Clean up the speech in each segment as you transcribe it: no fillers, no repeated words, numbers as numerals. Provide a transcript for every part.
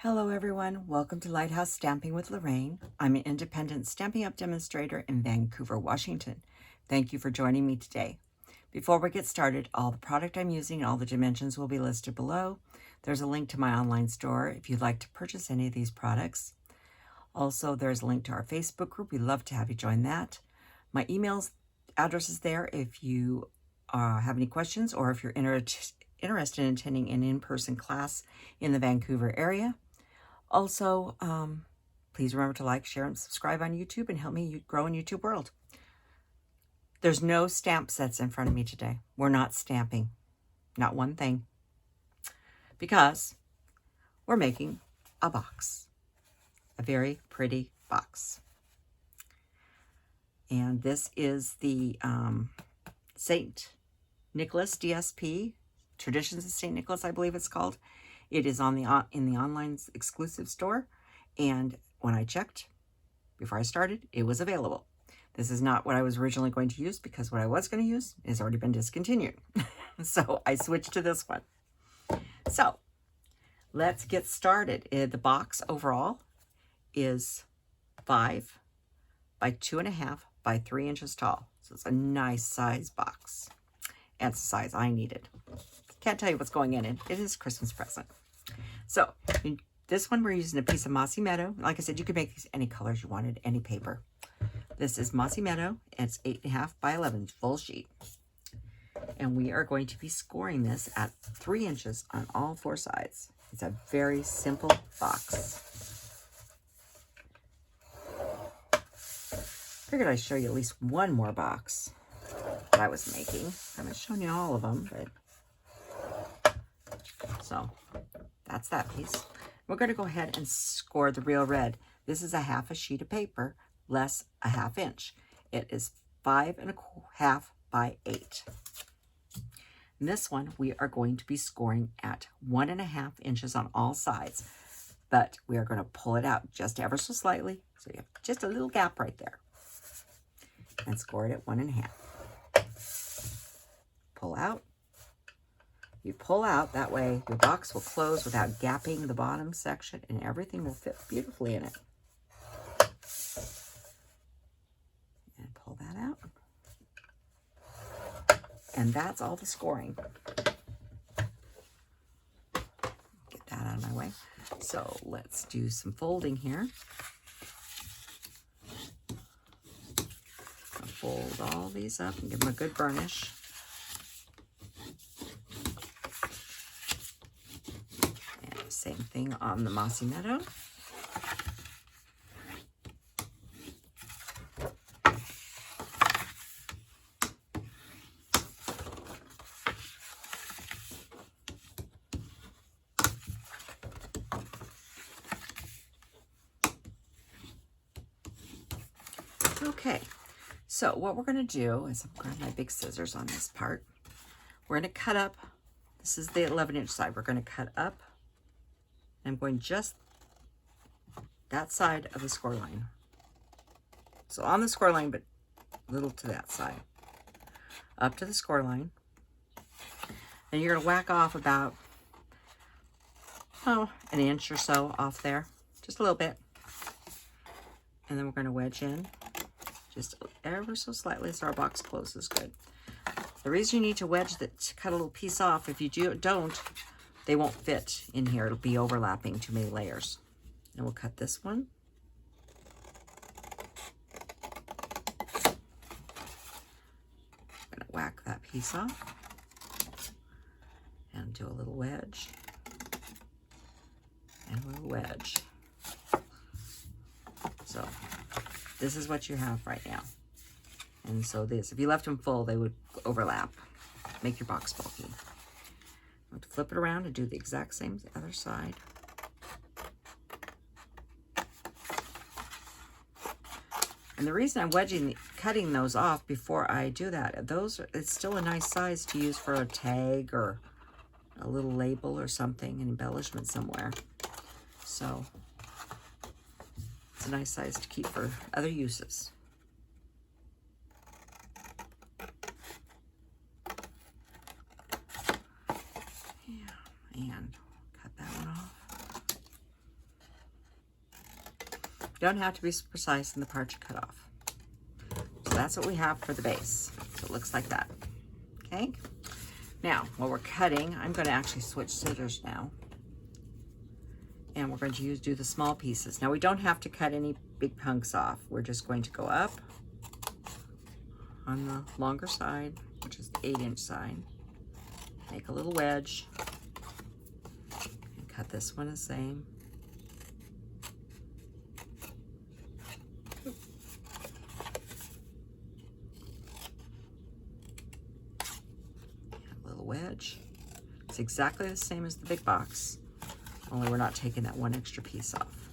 Hello everyone, welcome to Lighthouse Stamping with Lorraine. I'm an independent Stampin' Up! Demonstrator in Vancouver, Washington. Thank you for joining me today. Before we get started, all the product I'm using and all the dimensions will be listed below. There's a link to my online store if you'd like to purchase any of these products. Also, there's a link to our Facebook group. We'd love to have you join that. My email address is there if you have any questions or if you're interested in attending an in-person class in the Vancouver area. Also, please remember to like, share, and subscribe on YouTube and help me grow in YouTube world. There's no stamp sets in front of me today. We're not stamping. Not one thing. Because we're making a box. A very pretty box. And this is the St. Nicholas DSP Traditions of St. Nicholas, I believe it's called. It is on in the online exclusive store, and when I checked before I started, it was available. This is not what I was originally going to use because what I was going to use has already been discontinued. So I switched to this one. So let's get started. The box overall is 5 by 2.5 by 3 inches tall. So it's a nice size box. And it's the size I needed. Can't tell you what's going in it. It is a Christmas present. So this one we're using a piece of Mossy Meadow. Like I said, you could make these any colors you wanted, any paper. This is Mossy Meadow, and it's 8.5 by 11, full sheet. And we are going to be scoring this at 3 inches on all 4 sides. It's a very simple box. Figured I'd show you at least one more box that I was making. I haven't shown you all of them, but so that's that piece. We're going to go ahead and score the real red. This is a half a sheet of paper, less a ½ inch. It is 5.5 by 8. And this one we are going to be scoring at 1.5 inches on all sides, but we are going to pull it out just ever so slightly, so you have just a little gap right there, and score it at 1.5. Pull out. You pull out, that way your box will close without gapping the bottom section, and everything will fit beautifully in it. And pull that out. And that's all the scoring. Get that out of my way. So let's do some folding here. I'll fold all these up and give them a good burnish. Same thing on the Mossy Meadow. Okay, so what we're going to do is I'm going to grab my big scissors on this part. We're going to cut up. This is the 11-inch side. We're going to cut up. I'm going just that side of the score line. So on the score line, but a little to that side. Up to the score line. And you're going to whack off about, an inch or so off there. Just a little bit. And then we're going to wedge in just ever so slightly so our box closes good. The reason you need to wedge that, to cut a little piece off, if you don't, they won't fit in here. It'll be overlapping too many layers. And we'll cut this one. I'm gonna whack that piece off and do a little wedge and a little wedge. So this is what you have right now. And so this, if you left them full, they would overlap, make your box bulky. I'm going to flip it around and do the exact same as the other side. And the reason I'm cutting those off before I do that, it's still a nice size to use for a tag or a little label or something, an embellishment somewhere. So it's a nice size to keep for other uses. And cut that one off. Don't have to be precise in the part you cut off. So that's what we have for the base. So it looks like that. Okay. Now, while we're cutting, I'm going to actually switch scissors now. And we're going to do the small pieces. Now, we don't have to cut any big hunks off. We're just going to go up on the longer side, which is the 8-inch side. Make a little wedge. And cut this one the same. Wedge. It's exactly the same as the big box, only we're not taking that one extra piece off.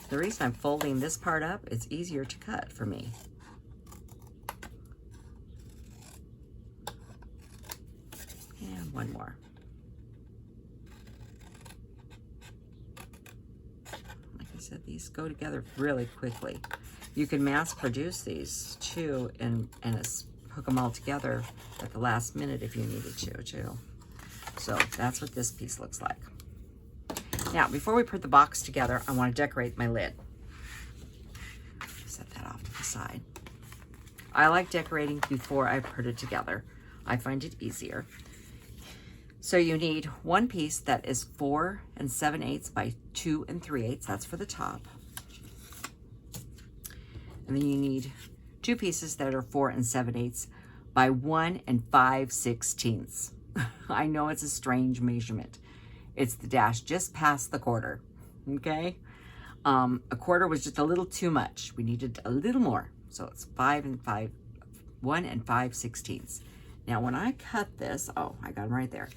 The reason I'm folding this part up, it's easier to cut for me. And one more. Said, these go together really quickly. You can mass produce these too and hook them all together at the last minute if you needed to too. So that's what this piece looks like. Now, before we put the box together, I want to decorate my lid. Set that off to the side. I like decorating before I put it together. I find it easier. So you need one piece that is 4 7/8 by 2 3/8. That's for the top. And then you need 2 pieces that are 4 7/8 by 1 5/16. I know it's a strange measurement. It's the dash just past the quarter, okay? A quarter was just a little too much. We needed a little more. So it's 1 5/16. Now, when I cut this, oh, I got them right there.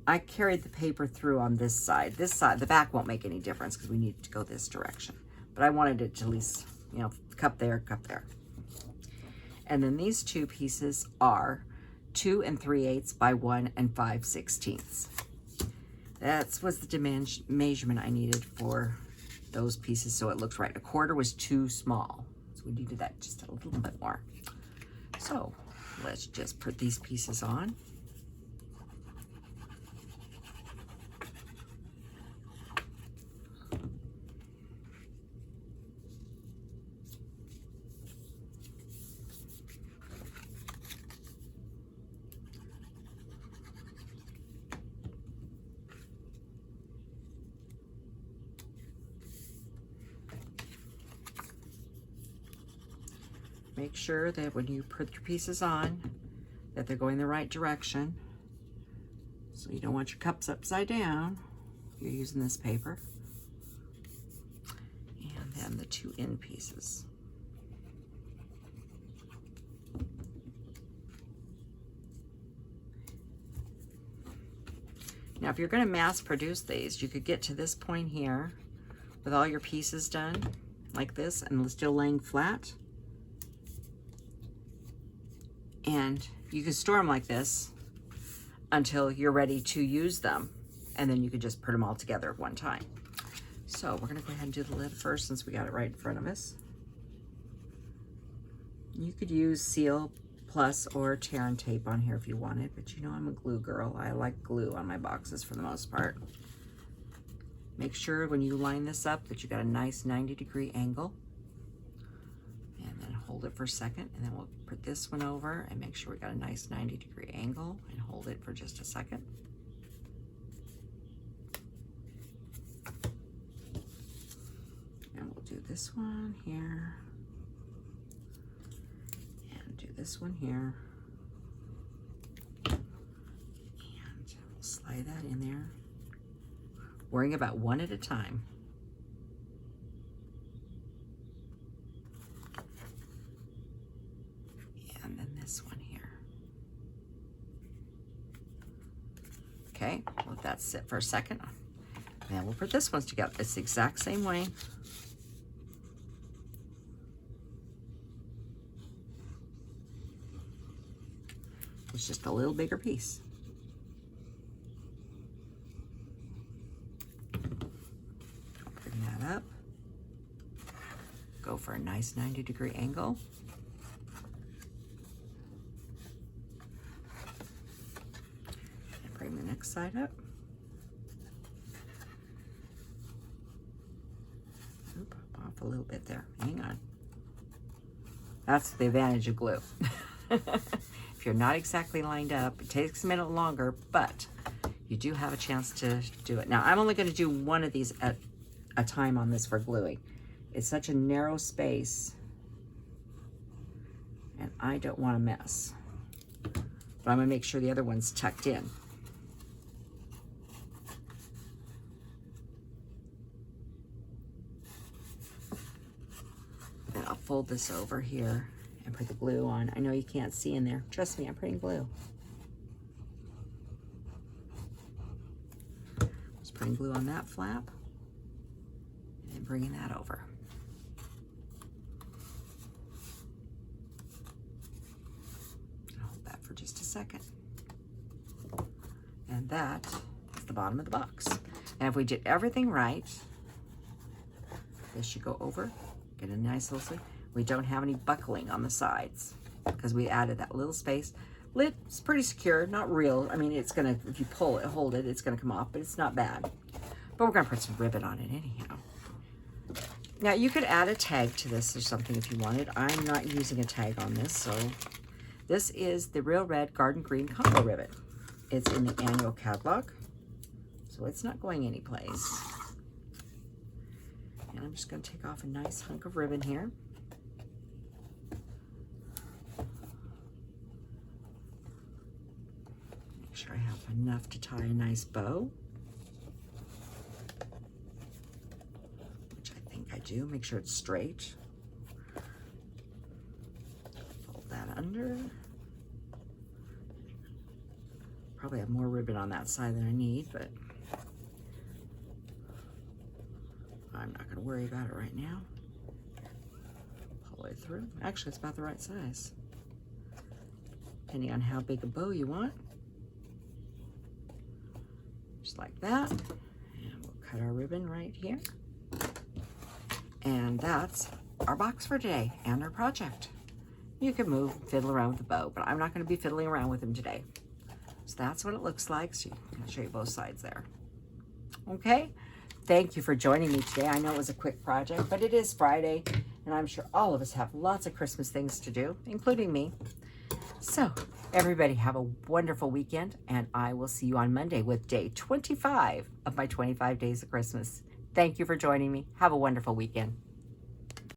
I carried the paper through on this side. This side, the back won't make any difference because we need to go this direction. But I wanted it to at least, you know, cup there, cup there. And then these 2 pieces are 2 3/8 by 1 5/16. That was the measurement I needed for those pieces so it looks right. A quarter was too small, so we needed that just a little bit more. So let's just put these pieces on. Make sure that when you put your pieces on, that they're going the right direction. So you don't want your cups upside down. You're using this paper. And then the 2 end pieces. Now, if you're going to mass produce these, you could get to this point here with all your pieces done like this and still laying flat. And you can store them like this until you're ready to use them. And then you can just put them all together at one time. So we're gonna go ahead and do the lid first since we got it right in front of us. You could use Seal Plus or tear and tape on here if you wanted, but you know I'm a glue girl. I like glue on my boxes for the most part. Make sure when you line this up that you got a nice 90-degree angle. And then hold it for a second, and then we'll put this one over and make sure we got a nice 90-degree angle and hold it for just a second. And we'll do this one here. And do this one here. And we'll slide that in there. Worrying about one at a time. And then this one here. Okay, let that sit for a second. And then we'll put this one together. It's the exact same way. It's just a little bigger piece. Bring that up. Go for a nice 90-degree angle. And bring the back side up. Oop, off a little bit there. Hang on. That's the advantage of glue. If you're not exactly lined up, it takes a minute longer, but you do have a chance to do it. Now, I'm only going to do one of these at a time on this for gluing. It's such a narrow space, and I don't want to mess. But I'm going to make sure the other one's tucked in. Then I'll fold this over here and put the glue on. I know you can't see in there. Trust me, I'm putting glue. Just putting glue on that flap and bringing that over. I'll hold that for just a second. And that is the bottom of the box. And if we did everything right, this should go over, get a nice little sleeve. We don't have any buckling on the sides because we added that little space. Lid is pretty secure, not real. I mean, it's gonna, if you pull it, hold it, it's gonna come off, but it's not bad. But we're gonna put some ribbon on it anyhow. Now you could add a tag to this or something if you wanted. I'm not using a tag on this, so this is the Real Red Garden Green Combo Ribbon. It's in the annual catalog, so it's not going anyplace. And I'm just gonna take off a nice hunk of ribbon here. Make sure I have enough to tie a nice bow, which I think I do. Make sure it's straight. Fold that under. Probably have more ribbon on that side than I need, but I'm not going to worry about it right now. Pull it through. Actually, it's about the right size, depending on how big a bow you want. Just like that. And we'll cut our ribbon right here. And that's our box for today and our project. You can move, fiddle around with the bow, but I'm not going to be fiddling around with them today. So that's what it looks like. So I'll show you both sides there. Okay. Thank you for joining me today. I know it was a quick project, but it is Friday, and I'm sure all of us have lots of Christmas things to do, including me. So everybody have a wonderful weekend, and I will see you on Monday with day 25 of my 25 days of Christmas. Thank you for joining me. Have a wonderful weekend.